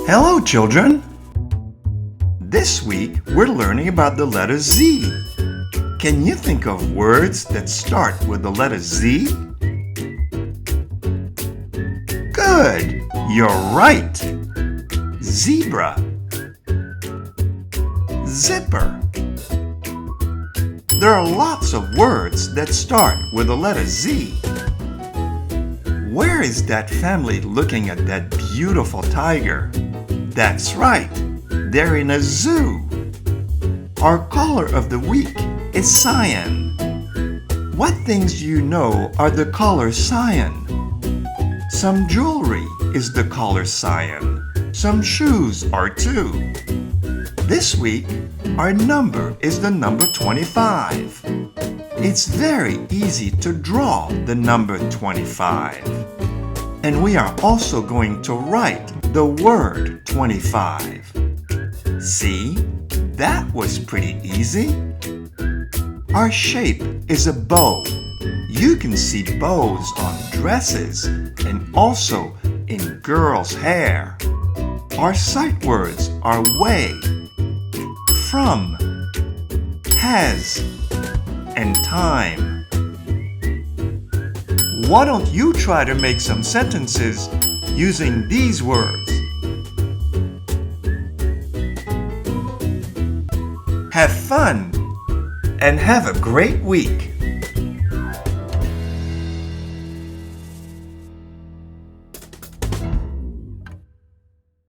Hello, children! This week, we're learning about the letter Z. Can you think of words that start with the letter Z? Good! You're right! Zebra, zipper. There are lots of words that start with the letter Z. Where is that family looking at that beautiful tiger? That's right, they're in a zoo. Our color of the week is cyan. What things do you know are the color cyan? Some jewelry is the color cyan. Some shoes are too. This week, our number is the number 25. It's very easy to draw the number 25. And we are also going to write the word 25. See, that was pretty easy. Our shape is a bow. You can see bows on dresses and also in girls' hair. Our sight words are way, from, has, and time. Why don't you try to make some sentences using these words? Have fun and have a great week!